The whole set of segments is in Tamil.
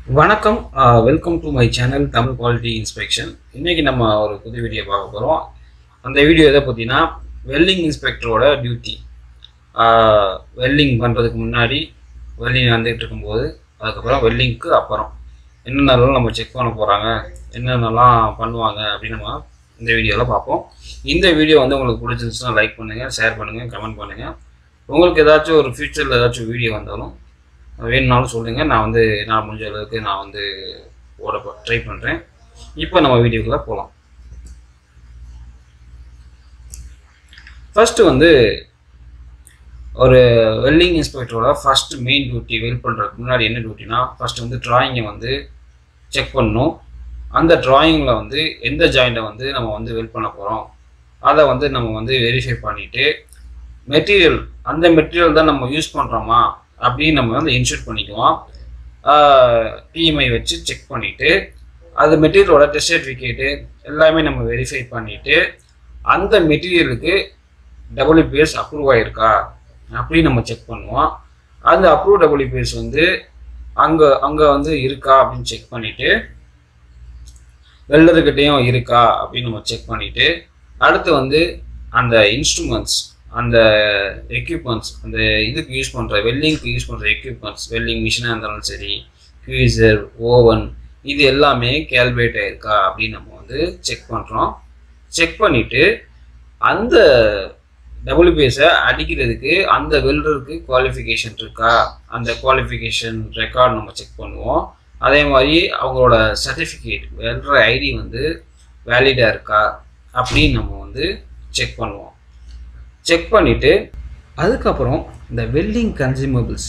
வணக்கம். Welcome to my channel Tamil quality inspection. இன்றைக்கி நம்ம ஒரு புது வீடியோ பார்க்க போகிறோம். அந்த வீடியோ எதை பற்றினா வெல்டிங் இன்ஸ்பெக்டரோட டியூட்டி. வெல்டிங் பண்ணுறதுக்கு முன்னாடி, வெல்டிங் வந்துகிட்டு இருக்கும்போது, அதுக்கப்புறம் வெல்டிங்க்கு அப்புறம் என்னென்னலாம் நம்ம செக் பண்ண போகிறாங்க, என்னென்னலாம் பண்ணுவாங்க அப்படின்னு நம்ம இந்த வீடியோவில் பார்ப்போம். இந்த வீடியோ வந்து உங்களுக்கு பிடிச்சிருந்துச்சுன்னா லைக் பண்ணுங்கள், ஷேர் பண்ணுங்கள், கமெண்ட் பண்ணுங்கள். உங்களுக்கு ஏதாச்சும் ஒரு ஃபியூச்சரில் ஏதாச்சும் வீடியோ வந்தாலும் வேணும்னாலும் சொல்லுங்கள். நான் முடிஞ்ச அளவுக்கு ஓட ட்ரை பண்ணுறேன். இப்போ நம்ம வீடியோக்குள்ளே போகலாம். ஃபஸ்ட்டு வந்து ஒரு வெல்டிங் இன்ஸ்பெக்டரோட ஃபஸ்ட்டு மெயின் டியூட்டி வெல்ட் பண்ணுறதுக்கு முன்னாடி என்ன டியூட்டினா, ஃபஸ்ட்டு வந்து ட்ராயிங்கை வந்து செக் பண்ணணும். அந்த ட்ராயிங்கில் வந்து எந்த ஜாயிண்ட்டை வந்து நம்ம வந்து வெல்ட் பண்ண போகிறோம் அதை வந்து நம்ம வந்து வெரிஃபை பண்ணிவிட்டு, மெட்டீரியல் அந்த மெட்டீரியல் தான் நம்ம யூஸ் பண்ணுறோமா அப்படின்னு நம்ம வந்து இன்ஷூர் பண்ணிக்குவோம். பிஎம்ஐ வச்சு செக் பண்ணிவிட்டு, அது மெட்டீரியலோட டெஸ்ட் சர்டிஃபிகேட்டு எல்லாமே நம்ம வெரிஃபை பண்ணிவிட்டு, அந்த மெட்டீரியலுக்கு டபிள்யூபிஎஸ் அப்ரூவ் ஆகிருக்கா அப்படின்னு நம்ம செக் பண்ணுவோம். அந்த அப்ரூவ் டபிள்யூபிஎஸ் வந்து அங்கே வந்து இருக்கா அப்படின்னு செக் பண்ணிவிட்டு, வெல்டர்கிட்டையும் இருக்கா அப்படின்னு நம்ம செக் பண்ணிவிட்டு, அடுத்து வந்து அந்த இன்ஸ்ட்ருமெண்ட்ஸ், அந்த எக்யூப்மெண்ட்ஸ், அந்த இதுக்கு யூஸ் பண்ணுற வெல்டிங்க்கு யூஸ் பண்ணுற எக்யூப்மெண்ட்ஸ், வெல்டிங் மிஷினாக இருந்தாலும் சரி, குவீசர், ஓவன், இது எல்லாமே கேல்குலேட் ஆகிருக்கா அப்படின்னு நம்ம வந்து செக் பண்ணுறோம். செக் பண்ணிவிட்டு அந்த டபிள்யூபிஎஸை அடிக்கிறதுக்கு அந்த வெல்டருக்கு குவாலிஃபிகேஷன் இருக்கா, அந்த குவாலிஃபிகேஷன் ரெக்கார்டு நம்ம செக் பண்ணுவோம். அதே மாதிரி அவங்களோட சர்டிஃபிகேட், வெல்டர் ஐடி வந்து வேலிடாக இருக்கா அப்படின்னு நம்ம வந்து செக் பண்ணுவோம். செக் பண்ணிவிட்டு அதுக்கப்புறம் இந்த வெல்டிங் கன்சியூமபிள்ஸ்,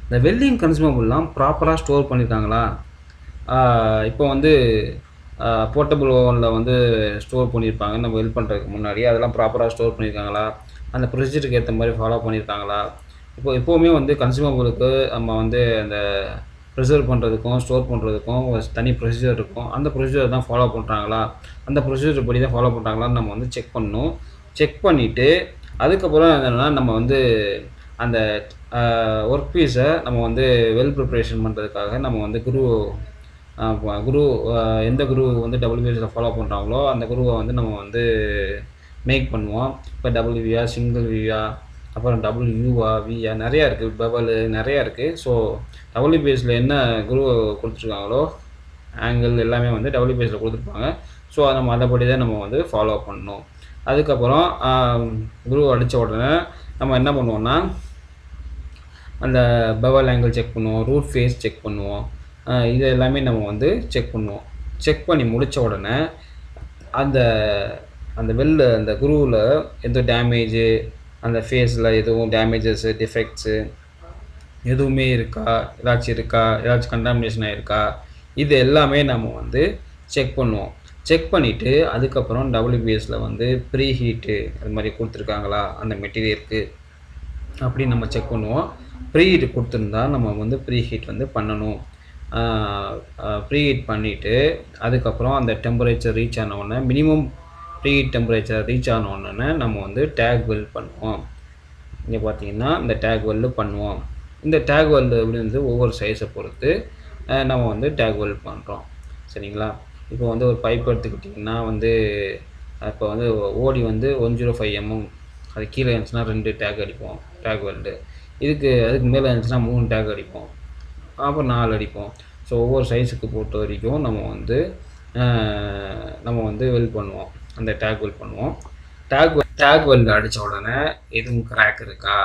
இந்த வெல்டிங் கன்சியூமபிள்லாம் ப்ராப்பராக ஸ்டோர் பண்ணியிருக்காங்களா. இப்போ வந்து போர்ட்டபிள் ஓவனில் வந்து ஸ்டோர் பண்ணியிருப்பாங்க நம்ம வெல்ட் பண்ணுறதுக்கு முன்னாடி, அதெல்லாம் ப்ராப்பராக ஸ்டோர் பண்ணியிருக்காங்களா, அந்த ப்ரொசீஜருக்கு ஏற்ற மாதிரி ஃபாலோ பண்ணியிருக்காங்களா. எப்போவுமே வந்து கன்சியூமபிளுக்கு நம்ம வந்து அந்த ப்ரிசர்வ் பண்ணுறதுக்கும் ஸ்டோர் பண்ணுறதுக்கும் ஒரு தனி ப்ரொசீஜர் இருக்கும். அந்த ப்ரொசீஜர் தான் ஃபாலோ பண்ணுறாங்களா, அந்த ப்ரொசீஜர் படி தான் ஃபாலோ பண்ணுறாங்களான்னு நம்ம வந்து செக் பண்ணணும். செக் பண்ணிவிட்டு அதுக்கப்புறம் என்னென்னா, நம்ம வந்து அந்த ஒர்க் பீஸை நம்ம வந்து வெல் ப்ரிப்ரேஷன் பண்ணுறதுக்காக நம்ம வந்து குரு எந்த குரு வந்து டபிள்யூபிஎஸில் ஃபாலோ பண்ணுறாங்களோ அந்த குருவை வந்து நம்ம வந்து மேக் பண்ணுவோம். இப்போ டபிள்யூவியா, சிங்கிள் வியா, அப்புறம் டபிள்யூவா, வியா, நிறையா இருக்குது, பபல் நிறையா இருக்குது. ஸோ டபிள்யூபிஎஸில் என்ன குரு கொடுத்துருக்காங்களோ ஆங்கிள் எல்லாமே வந்து டபிள்யூபிஎஸில் கொடுத்துருப்பாங்க. ஸோ நம்ம அதைப்படி தான் நம்ம வந்து ஃபாலோ பண்ணணும். அதுக்கப்புறம் குரு அடித்த உடனே நம்ம என்ன பண்ணுவோம்னா, அந்த பவல் ஆங்கிள் செக் பண்ணுவோம், ரூட் ஃபேஸ் செக் பண்ணுவோம். இது எல்லாமே நம்ம வந்து செக் பண்ணுவோம். செக் பண்ணி முடித்த உடனே அந்த அந்த குருவில் எந்த டேமேஜு, அந்த ஃபேஸில் எதுவும் டேமேஜஸ்ஸு, டிஃபெக்ட்ஸு எதுவுமே இருக்கா, ஏதாச்சும் கண்டாமினேஷன் ஆகிருக்கா, இது எல்லாமே நம்ம வந்து செக் பண்ணுவோம். செக் பண்ணிவிட்டு அதுக்கப்புறம் டபிள்யூபிஎஸில் வந்து ப்ரீ ஹீட்டு அது மாதிரி கொடுத்துருக்காங்களா அந்த மெட்டீரியலுக்கு அப்படின்னு நம்ம செக் பண்ணுவோம். ப்ரீ ஹீட் கொடுத்துருந்தா நம்ம வந்து ப்ரீ ஹீட் வந்து பண்ணணும். ப்ரீ ஹீட் பண்ணிவிட்டு அதுக்கப்புறம் அந்த டெம்பரேச்சர் ரீச் ஆனவுடனே, minimum preheat temperature reach ஆனவுடனே நம்ம வந்து டேக் வெல்ட் பண்ணுவோம். இங்கே பார்த்தீங்கன்னா இந்த டேக் வெல்டு பண்ணுவோம். இந்த டேக் வெல்டு அப்படின்றது ஒவ்வொரு சைஸை பொறுத்து நம்ம வந்து டேக் வெல்ட் பண்ணுறோம். சரிங்களா. இப்போ வந்து ஒரு பைப் எடுத்துக்கிட்டிங்கன்னா வந்து இப்போ வந்து ஓடி வந்து 105 mm, அது கீழே இருந்துச்சுன்னா 2 டேக் அடிப்போம் டேக் வெல்டு. அதுக்கு மேலே இருந்துச்சுன்னா 3 டேக் அடிப்போம், அப்புறம் 4 அடிப்போம். ஸோ ஒவ்வொரு சைஸுக்கு பொறுத்த வரைக்கும் நம்ம வந்து வெல்ட் பண்ணுவோம், அந்த டேக் வெல்ட் பண்ணுவோம். டேக் வெல்டு அடித்த உடனே எதுவும் கிராக் இருக்கா,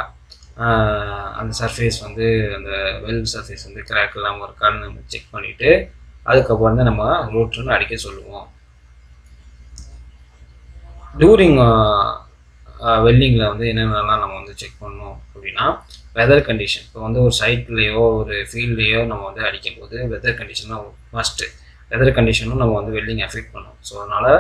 அந்த சர்ஃபேஸ் வந்து அந்த வெல்ட் சர்ஃபேஸ் வந்து கிராக் இல்லாமல் இருக்கான்னு நம்ம செக் பண்ணிவிட்டு அதுக்கப்புறம் தான் நம்ம ரோட்டர்னு அடிக்க சொல்லுவோம். டூரிங் வெல்டிங்கில் வந்து என்னென்னலாம் நம்ம வந்து செக் பண்ணணும் அப்படின்னா, வெதர் கண்டிஷன். இப்போ வந்து ஒரு சைட்லேயோ ஒரு ஃபீல்ட்லேயோ நம்ம வந்து அடிக்கும்போது வெதர் கண்டிஷனும் மஸ்ட்டு. வெதர் கண்டிஷனும் நம்ம வந்து வெல்டிங் எஃபெக்ட் பண்ணும். ஸோ அதனால்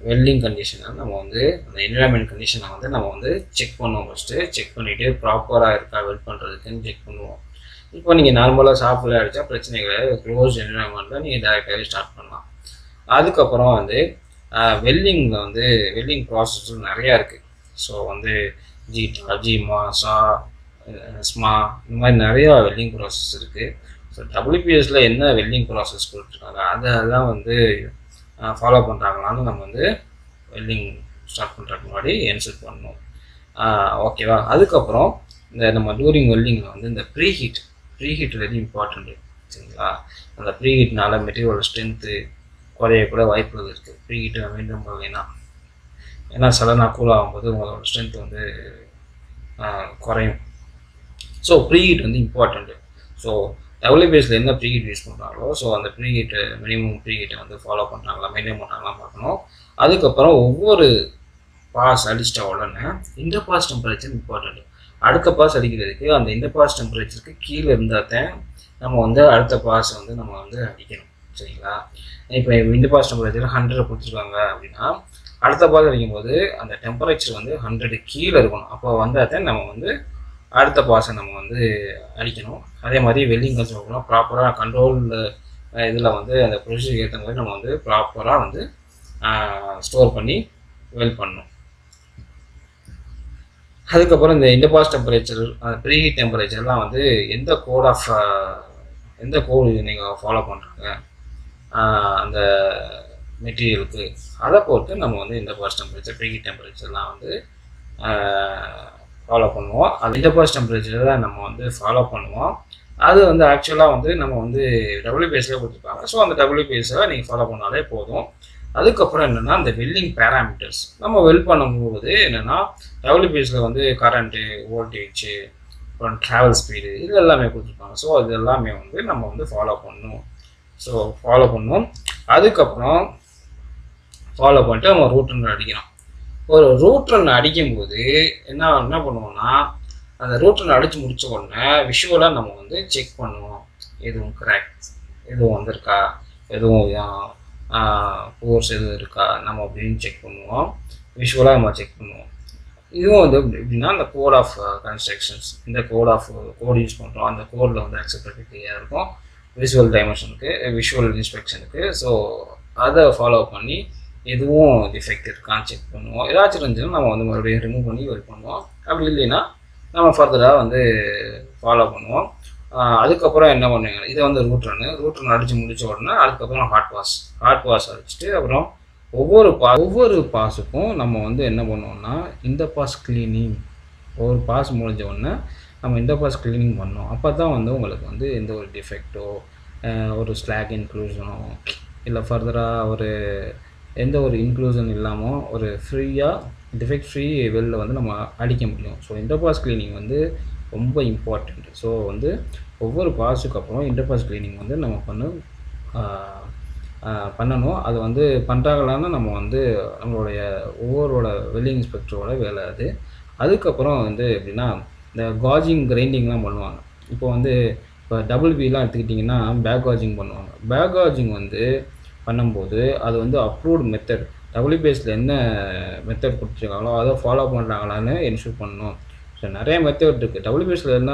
வெல்டிங் கண்டிஷனை நம்ம வந்து அந்த என்விரான்மெண்ட் கண்டிஷனை வந்து நம்ம வந்து செக் பண்ணுவோம். ஃபஸ்ட்டு செக் பண்ணிவிட்டு ப்ராப்பராக இருக்கா வெல்ட் பண்ணுறதுக்குன்னு செக் பண்ணுவோம். இப்போ நீங்கள் நார்மலாக ஷாப்பில் அடித்தா பிரச்சனை கிடையாது, க்ளோஸ் என்விரான்மெண்ட்டில் நீங்கள் டேரெக்டாகவே ஸ்டார்ட் பண்ணலாம். அதுக்கப்புறம் வந்து வெல்டிங்கில் வந்து வெல்டிங் ப்ராசஸ் நிறையா இருக்குது. ஸோ வந்து ஜீட்டா, ஜீமா, சா, ஸ்மா, இந்த மாதிரி நிறையா வெல்டிங் ப்ராசஸ் இருக்குது. ஸோ டபிள்யூபிஎஸ்ல என்ன வெல்டிங் ப்ராசஸ் கொடுத்துருக்காங்க அதெல்லாம் வந்து ஃபாலோ பண்ணுறாங்களான்னு நம்ம வந்து வெல்டிங் ஸ்டார்ட் பண்ணுறதுக்கு முன்னாடி என்செட் பண்ணணும். ஓகேவா? அதுக்கப்புறம் இந்த நம்ம டூரிங் வெல்டிங்கில் வந்து இந்த ப்ரீஹீட் வெரி இம்பார்ட்டண்ட்டு. சரிங்களா? அந்த ப்ரீஹீட்னால மெட்டீரியலோட ஸ்ட்ரென்த்து குறையக்கூட வாய்ப்புகள் இருக்குது. ப்ரீஹீட்டை மெயின்டைன் பண்ணலைன்னா, ஏன்னா சடனாக கூல் ஆகும்போது உங்களோட ஸ்ட்ரென்த் வந்து குறையும். ஸோ ப்ரீஹீட் வந்து இம்பார்ட்டண்ட்டு. ஸோ டபிள்யூபிஎஸ்ல என்ன ப்ரீஹீட் யூஸ் பண்ணுறாங்களோ ஸோ அந்த ப்ரீஹீட்டை மினிமம் ப்ரீஹீட்டை வந்து ஃபாலோ பண்ணுறாங்களா மெயின்டைன் பண்ணுறாங்களா பார்க்கணும். அதுக்கப்புறம் ஒவ்வொரு பாஸ் அடிச்சிட்ட உடனே இந்த பாஸ் டெம்பரேச்சர் இம்பார்ட்டண்ட். அடுத்த பாஸ் அடிக்கிறதுக்கு அந்த இந்த பாஸ் டெம்பரேச்சருக்கு கீழே இருந்தால் தான் நம்ம வந்து அடுத்த பாஸ் வந்து நம்ம வந்து அடிக்கணும். சரிங்களா? இப்போ இந்த பாஸ் டெம்பரேச்சர் 100 கொடுத்துருக்காங்க அப்படின்னா அடுத்த பாஸ் அடிக்கும்போது அந்த டெம்பரேச்சர் வந்து 100 கீழே இருக்கணும். அப்போ வந்தால் தான் நம்ம வந்து அடுத்த பாஸை நம்ம வந்து அடிக்கணும். அதே மாதிரி வெல்டிங் கன்ஸ்ட்ரக்ஷன் ப்ராப்பராக கண்ட்ரோல் இதில் வந்து அந்த ப்ரொசீஜர் ஏற்ற மாதிரி நம்ம வந்து ப்ராப்பராக வந்து ஸ்டோர் பண்ணி வெல்ட் பண்ணணும். அதுக்கப்புறம் இந்த இன்டர்பாஸ் டெம்பரேச்சர் ப்ரீஹீட் டெம்பரேச்சர்லாம் வந்து எந்த கோடு நீங்கள் ஃபாலோ பண்ணுறாங்க அந்த மெட்டீரியலுக்கு அதை பொறுத்து நம்ம வந்து இன்டர்பாஸ் டெம்பரேச்சர் ப்ரீஹீட் டெம்பரேச்சர்லாம் வந்து ஃபாலோ பண்ணுவோம். அந்த இன்டர்பாஸ் டெம்பரேச்சர் தான் நம்ம வந்து ஃபாலோ பண்ணுவோம். அது வந்து ஆக்சுவலாக வந்து நம்ம வந்து டபிள்யூபிஎஸ்ல கொடுத்துருப்பாங்க. ஸோ அந்த டபிள்யூபிஎஸ்ஸை நீங்கள் ஃபாலோ பண்ணாலே போதும். அதுக்கப்புறம் என்னென்னா இந்த வெல்டிங் பேராமீட்டர்ஸ் நம்ம வெல்ட் பண்ணும்போது என்னென்னா டபிள்யூபிஎஸ்ல வந்து கரண்ட்டு, வோல்டேஜ், அப்புறம் ட்ராவல் ஸ்பீடு இது எல்லாமே கொடுத்துருப்பாங்க. ஸோ அது எல்லாமே வந்து நம்ம வந்து ஃபாலோ பண்ணணும். அதுக்கப்புறம் ஃபாலோ பண்ணிட்டு நம்ம ரூட் ரன் அடிக்கணும். ஒரு ரூட் ரன் அடிக்கும்போது என்ன பண்ணுவோம்னா அந்த ரூட் ரன் அடித்து முடிச்ச உடனே விஷுவலாக நம்ம வந்து செக் பண்ணுவோம். எதுவும் கிராக் எதுவும் வந்திருக்கா, எதுவும் போர்ஸ் எதுவும் இருக்கா நம்ம அப்படின்னு செக் பண்ணுவோம். விஷுவலாக நம்ம செக் பண்ணுவோம். இதுவும் வந்து எப்படின்னா இந்த கோட் ஆஃப் கன்ஸ்ட்ரக்ஷன்ஸ், இந்த கோட் யூஸ் பண்ணுறோம். அந்த கோடில் வந்து அக்செப்டபிலிட்டியாக இருக்கும் விசுவல் டைமென்ஷனுக்கு, விஷுவல் இன்ஸ்பெக்ஷனுக்கு. ஸோ அதை ஃபாலோ பண்ணி எதுவும் டிஃபெக்ட் இருக்கான்னு செக் பண்ணுவோம். ஏதாச்சும் இருந்துச்சுன்னா நம்ம வந்து மறுபடியும் ரிமூவ் பண்ணி வெல்ட் பண்ணுவோம். அப்படி இல்லைன்னா நம்ம ஃபர்தராக வந்து ஃபாலோ பண்ணுவோம். அதுக்கப்புறம் என்ன பண்ணுங்க, இதை வந்து ரூட் ரன் அடித்து முடித்த உடனே அதுக்கப்புறம் ஹாட் வாஷ் அடிச்சுட்டு அப்புறம் ஒவ்வொரு பாஸுக்கும் நம்ம வந்து என்ன பண்ணுவோம்னா இந்த பாஸ் கிளீனிங், ஒவ்வொரு பாஸ் முடிஞ்ச உடனே நம்ம இந்த பாஸ் கிளீனிங் பண்ணோம். அப்போ தான் வந்து உங்களுக்கு வந்து எந்த ஒரு டிஃபெக்டோ ஒரு ஸ்லாக் இன்க்ளூஷனோ இல்லை ஃபர்தராக எந்த ஒரு இன்க்ளூஷன் இல்லாமல் ஒரு டிஃபெக்ட் ஃப்ரீ வெளில வந்து நம்ம அடிக்க முடியும். ஸோ இன்டர்பாஸ் கிளீனிங் வந்து ரொம்ப இம்பார்ட்டண்ட். ஸோ வந்து ஒவ்வொரு பாஸுக்கு அப்புறம் இன்டர்பாஸ் கிளீனிங் வந்து நம்ம பண்ணணும். அது வந்து பண்ணுறாங்களான்னு நம்ம வந்து நம்மளுடைய ஒவ்வொருவோட வெல்டிங் இன்ஸ்பெக்டரோட வேலை அது. அதுக்கப்புறம் வந்து எப்படின்னா இந்த காஜிங் கிரைண்டிங்லாம் பண்ணுவாங்க. இப்போ டபுள் பிலாம் எடுத்துக்கிட்டிங்கன்னா பேக் காஜிங் பண்ணுவாங்க. பேக் காஜிங் வந்து பண்ணும்போது அது வந்து அப்ரூவ்டு மெத்தட், டபிள்யூபிஎஸ்ல என்ன மெத்தட் கொடுத்துருக்காங்களோ அதை ஃபாலோ பண்ணுறாங்களான்னு என்ஷூர் பண்ணணும். ஸோ நிறைய மெத்தட் இருக்குது. டபிள்யூபிஎஸ்ல என்ன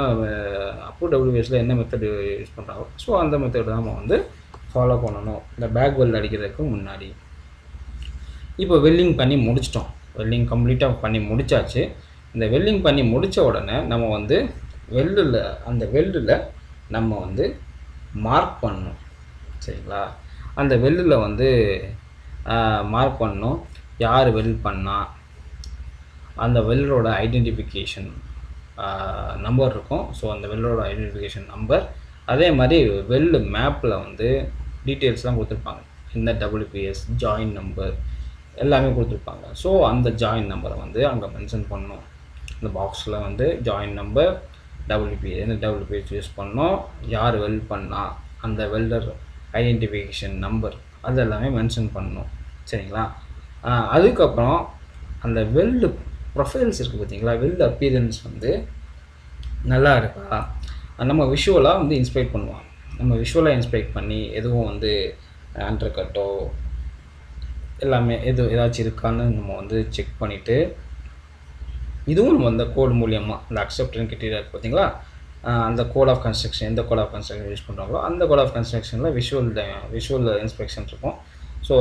டபிள்யூபிஎஸ்ல என்ன மெத்தட் யூஸ் பண்ணுறாங்களோ ஸோ அந்த மெத்தட் தான் நம்ம வந்து ஃபாலோ பண்ணணும் இந்த பேக் வெல்ட் அடிக்கிறதுக்கு முன்னாடி. இப்போ வெல்டிங் பண்ணி முடிச்சிட்டோம். வெல்டிங் கம்ப்ளீட்டாக பண்ணி முடித்தாச்சு. இந்த வெல்டிங் பண்ணி முடித்த உடனே நம்ம வந்து அந்த வெல்டில் நம்ம வந்து மார்க் பண்ணணும். சரிங்களா? அந்த வெல்டில் வந்து மார்க் பண்ணணும். யார் வெல்ட் பண்ணால் அந்த வெல்டரோட ஐடென்டிஃபிகேஷன் நம்பர் இருக்கும். ஸோ அந்த வெல்டரோட ஐடென்டிஃபிகேஷன் நம்பர், அதே மாதிரி வெல்டு மேப்பில் வந்து டீட்டெயில்ஸ்லாம் கொடுத்துருப்பாங்க. இந்த டபிள்யூபிஎஸ் ஜாயின் நம்பர் எல்லாமே கொடுத்துருப்பாங்க. ஸோ அந்த ஜாயின் நம்பரை வந்து அங்கே மென்ஷன் பண்ணணும். இந்த பாக்ஸில் வந்து ஜாயின் நம்பர், டபிள்யூபிஎஸ் என்ன டபிள்யூபிஎஸ் யூஸ் பண்ணோம், யார் வெல்ட் பண்ணால் அந்த வெல்டர் ஐடென்டிஃபிகேஷன் நம்பர் அது எல்லாமே மென்ஷன் பண்ணணும். சரிங்களா? அதுக்கப்புறம் அந்த வெல்டு ப்ரொஃபைல்ஸ் இருக்குது பார்த்தீங்களா, வெல்டு அப்பீரன்ஸ் வந்து நல்லா இருக்கா நம்ம விஷுவலாக வந்து இன்ஸ்பெக்ட் பண்ணுவோம். நம்ம விஷுவலாக இன்ஸ்பெக்ட் பண்ணி எதுவும் வந்து அண்டர் கட்டோ எல்லாமே ஏதாச்சும் இருக்கான்னு நம்ம வந்து செக் பண்ணிவிட்டு, இதுவும் நம்ம அந்த கோட் மூலியமாக இந்த அக்செப்டன்ஸ் கிட்டே பார்த்தீங்களா, அந்த கோட் ஆஃப் கன்ஸ்ட்ரக்ஷன் எந்த கோட் ஆஃப் கன்ஸ்ட்ரக்ஷன் யூஸ் பண்ணுறாங்களோ அந்த கோட் ஆஃப் கன்ஸ்ட்ரக்ஷனில் விஷுவல் இன்ஸ்பெக்ஷன் இருக்கும். ஸோ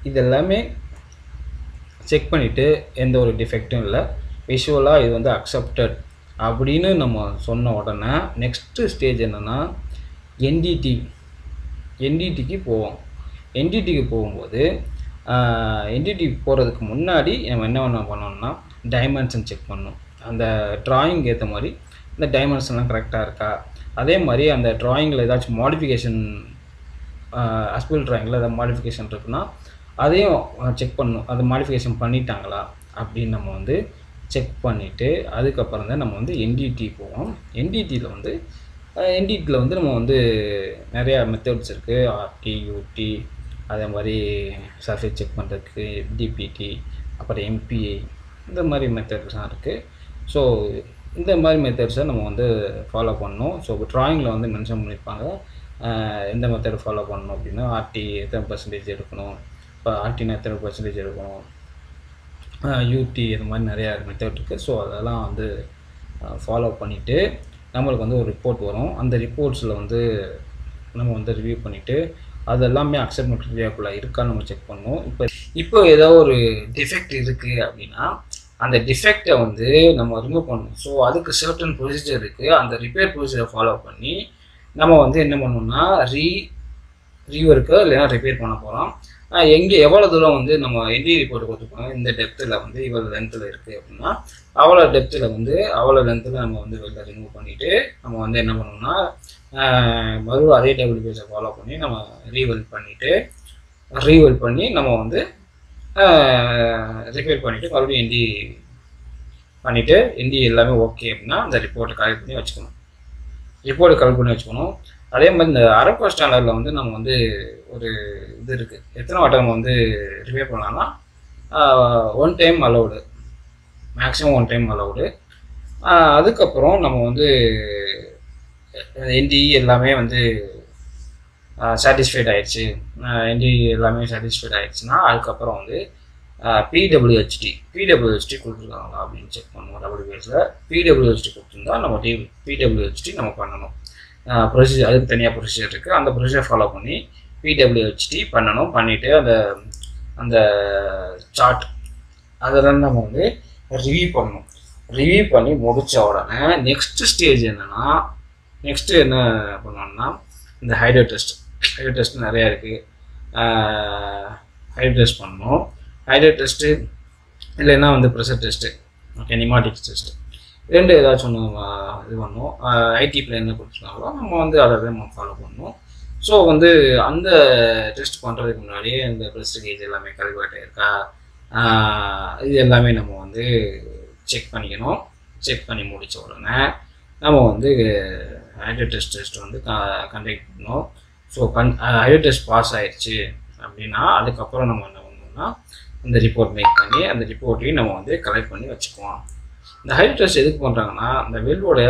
இதெல்லாமே செக் பண்ணிவிட்டு எந்த ஒரு டிஃபெக்டும் இல்லை, விஷுவலாக இது வந்து அக்செப்டட் அப்படின்னு நம்ம சொன்ன உடனே நெக்ஸ்ட்டு ஸ்டேஜ் என்னென்னா என்டிடிக்கு போவோம். என்டிடிக்கு போகும்போது என்டிடி போகிறதுக்கு முன்னாடி நம்ம என்ன பண்ணணும்னா டைமென்ஷன் செக் பண்ணணும். அந்த ட்ராயிங்க்கு ஏற்ற மாதிரி இந்த டைமென்ஷன்லாம் கரெக்டாக இருக்கா, அதே மாதிரி அந்த ட்ராயிங்கில் ஏதாச்சும் மாடிஃபிகேஷன் அஸ்பிள் ட்ராயிங்கில் ஏதாவது மாடிஃபிகேஷன் இருக்குன்னா அதையும் செக் பண்ணணும். அது மாடிஃபிகேஷன் பண்ணிட்டாங்களா அப்படின்னு நம்ம வந்து செக் பண்ணிவிட்டு அதுக்கப்புறம் தான் நம்ம வந்து என்டிடி போவோம். என்டிடியில் வந்து நம்ம வந்து நிறையா மெத்தட்ஸ் இருக்குது. ஆர்டி, யூடி, அதே மாதிரி சர்ஃபேஸ் செக் பண்ணுறதுக்கு டிபிடி, அப்புறம் எம்பிஐ, இந்த மாதிரி மெத்தட்ஸ்லாம் இருக்குது. ஸோ இந்த மாதிரி மெத்தட்ஸை நம்ம வந்து ஃபாலோ பண்ணணும். ஸோ ட்ராயிங்கில் வந்து மென்ஷன் பண்ணியிருப்பாங்க எந்த மெத்தட் ஃபாலோ பண்ணணும் அப்படின்னா ஆர்டி எத்தனை பர்சன்டேஜ் எடுக்கணும், இப்போ ஆர்டினா எத்தனை பர்சன்டேஜ் எடுக்கணும், யூடி, இது மாதிரி நிறையா மெத்தட் இருக்குது. ஸோ அதெல்லாம் வந்து ஃபாலோ பண்ணிவிட்டு நம்மளுக்கு வந்து ஒரு ரிப்போர்ட் வரும். அந்த ரிப்போர்ட்ஸில் வந்து நம்ம வந்து ரிவ்யூ பண்ணிவிட்டு அது எல்லாமே அக்செப்ட் ஏரியாக்குள்ளே இருக்கான்னு நம்ம செக் பண்ணணும். இப்போ ஏதோ ஒரு டிஃபெக்ட் இருக்குது அப்படின்னா அந்த டிஃபெக்டை வந்து நம்ம ரிமூவ் பண்ணணும். ஸோ அதுக்கு சர்டன் ப்ரொசீஜர் இருக்குது. அந்த ரிப்பேர் ப்ரொசீஜரை ஃபாலோ பண்ணி நம்ம வந்து என்ன பண்ணணும்னா ரீவொர்க்கு இல்லைன்னா ரிப்பேர் பண்ண போகிறோம். எவ்வளோ தூரம் வந்து நம்ம என்டி ரிப்போர்ட் கொடுத்துருப்பாங்க, இந்த டெப்த்தில் வந்து இவ்வளோ லென்த்தில் இருக்குது அப்படின்னா அவ்வளோ டெப்த்தில் வந்து அவ்வளோ லென்த்தில் நம்ம வந்து வெளில ரிமூவ் பண்ணிவிட்டு நம்ம வந்து என்ன பண்ணணும்னா மறுபடியும் அதே டபிள்யூபிஎஸை ஃபாலோ பண்ணி நம்ம ரீவெல் பண்ணி நம்ம வந்து ரிப்பேர் பண்ணிவிட்டு மறுபடியும் என்டி பண்ணிவிட்டு என்டி எல்லாமே ஓகே அப்படின்னா அந்த ரிப்போர்ட்டை கலெக்ட் பண்ணி வச்சுக்கணும். அதே மாதிரி இந்த அரப்பா ஸ்டாண்டர்டில் வந்து நம்ம வந்து ஒரு இது இருக்குது, எத்தனை வாட்டம் நம்ம வந்து ரிப்பேர் பண்ணலாம்னா 1 time allowed, maximum 1 time allowed. அதுக்கப்புறம் நம்ம வந்து என்டி எல்லாமே வந்து சாட்டிஸ்ஃபைட் ஆகிடுச்சு, என்டி எல்லாமே சாட்டிஸ்ஃபைட் ஆகிடுச்சுன்னா அதுக்கப்புறம் வந்து பிடபிள்யூஹெச்டி கொடுத்துருக்காங்களா அப்படின்னு செக் பண்ணுவோம். டபிள்யூபிஎஸில் பிடபிள்யூஹெச்டி கொடுத்துருந்தா நம்ம பிடபிள்யூஹெச்டி நம்ம பண்ணணும். ப்ரொசீஜர் அதுக்கு தனியாக ப்ரொசீஜர் இருக்குது. அந்த ப்ரொசீஜர் ஃபாலோ பண்ணி பிடபிள்யூஹெச்டி பண்ணணும். பண்ணிவிட்டு அந்த சார்ட் அதெல்லாம் நம்ம வந்து ரிவ்யூ பண்ணி முடித்த உடனே நெக்ஸ்ட் ஸ்டேஜ் என்ன பண்ணோம்னா இந்த ஹைட்ரோ டெஸ்ட் நிறையா இருக்குது. ஹைட்ரோ டெஸ்ட் பண்ணணும். ஹைட்ரோ டெஸ்ட்டு இல்லைன்னா வந்து ப்ரெஷர் டெஸ்ட்டு, ஓகே, நிமாட்டிக்ஸ் டெஸ்ட்டு, ரெண்டு ஏதாச்சும் ஒன்று இது பண்ணணும். ஐடிபியில் என்ன கொடுத்துருக்காங்களோ நம்ம வந்து அதை நம்ம ஃபாலோ பண்ணணும். ஸோ வந்து அந்த டெஸ்ட் பண்ணுறதுக்கு முன்னாடியே இந்த ப்ரெஷர் கேஜ் எல்லாமே கரெக்டாக இருக்கா, இது எல்லாமே நம்ம வந்து செக் பண்ணிக்கணும். செக் பண்ணி முடித்த உடனே நம்ம வந்து ஹைட்ரோ டெஸ்ட் வந்து கண்டக்ட் பண்ணணும். ஸோ ஹைட்ரோ டெஸ்ட் பாஸ் ஆகிடுச்சு அப்படின்னா அதுக்கப்புறம் நம்ம என்ன பண்ணணும்னா இந்த ரிப்போர்ட் மேக் பண்ணி அந்த ரிப்போர்ட்டையும் நம்ம வந்து கலெக்ட் பண்ணி வச்சுக்குவோம். இந்த ஹைட்ரோ டெஸ்ட் எதுக்கு பண்ணுறாங்கன்னா இந்த வெல்வோட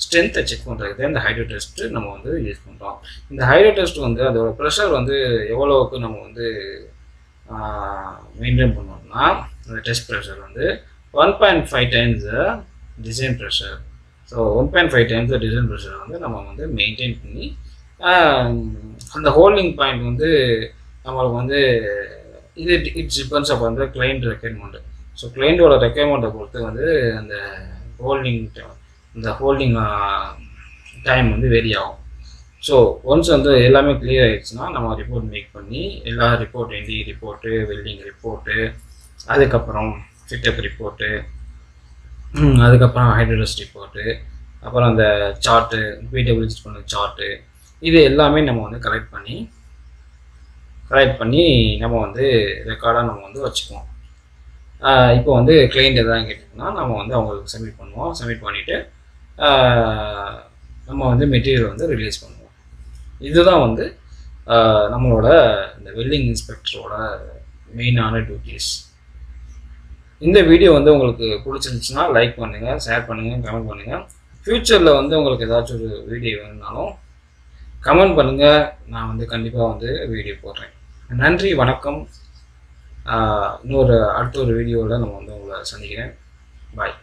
ஸ்ட்ரென்த்தை செக் பண்ணுறதுக்கு இந்த ஹைட்ரோ டெஸ்ட்டு நம்ம வந்து யூஸ் பண்ணுறோம். இந்த ஹைட்ரோ டெஸ்ட் வந்து அதோட ப்ரெஷர் வந்து எவ்வளோவுக்கு நம்ம வந்து மெயின்டைன் பண்ணோம்னா அந்த டெஸ்ட் ப்ரெஷர் வந்து 1.5 times design pressure. So 1.5 times design pressure வந்து நம்ம வந்து மெயின்டைன் பண்ணி அந்த ஹோல்டிங் பாயிண்ட் வந்து நம்மளுக்கு வந்து இட்ஸ் டிபெண்ட்ஸ் அப்போ வந்து கிளைண்ட் ரெக்யர்மெண்ட்டு. ஸோ கிளைண்ட்டோட ரெக்யர்மெண்ட்டை பொறுத்து வந்து அந்த ஹோல்டிங் டைம் வந்து வேரி ஆகும். ஸோ ஒன்ஸ் வந்து எல்லாமே கிளியர் ஆகிடுச்சுன்னா நம்ம ரிப்போர்ட் மேக் பண்ணி எல்லா ரிப்போர்ட் என்டி ரிப்போர்ட்டு, வெல்டிங் ரிப்போர்ட்டு, அதுக்கப்புறம் ஃபிட்டப் ரிப்போர்ட்டு, அதுக்கப்புறம் ஹைட்ரோ டெஸ்ட் ரிப்போர்ட்டு, அப்புறம் அந்த சார்ட்டு பிடபிள்யூஹெச்டி பண்ண சார்ட்டு, இது எல்லாமே நம்ம வந்து கலெக்ட் பண்ணி நம்ம வந்து ரெக்கார்டாக நம்ம வந்து வச்சுக்குவோம். இப்போ வந்து கிளைண்ட் எதாவது கேட்டிங்கன்னா நம்ம வந்து அவங்களுக்கு சப்மிட் பண்ணுவோம். சப்மிட் பண்ணிவிட்டு நம்ம வந்து மெட்டீரியல் வந்து ரிலீஸ் பண்ணுவோம். இதுதான் வந்து நம்மளோட இந்த வெல்டிங் இன்ஸ்பெக்டரோட மெயினான டியூட்டிஸ். இந்த வீடியோ வந்து உங்களுக்கு பிடிச்சிருந்துச்சுன்னா லைக் பண்ணுங்கள், ஷேர் பண்ணுங்கள், கமெண்ட் பண்ணுங்கள். ஃப்யூச்சரில் வந்து உங்களுக்கு ஏதாச்சும் ஒரு வீடியோ வேணும்னாலும் கமெண்ட் பண்ணுங்கள், நான் வந்து கண்டிப்பாக வந்து வீடியோ போடுறேன். நன்றி, வணக்கம். அடுத்த ஒரு வீடியோவில் நம்ம வந்து உங்களை சந்திக்கிறேன். பாய்.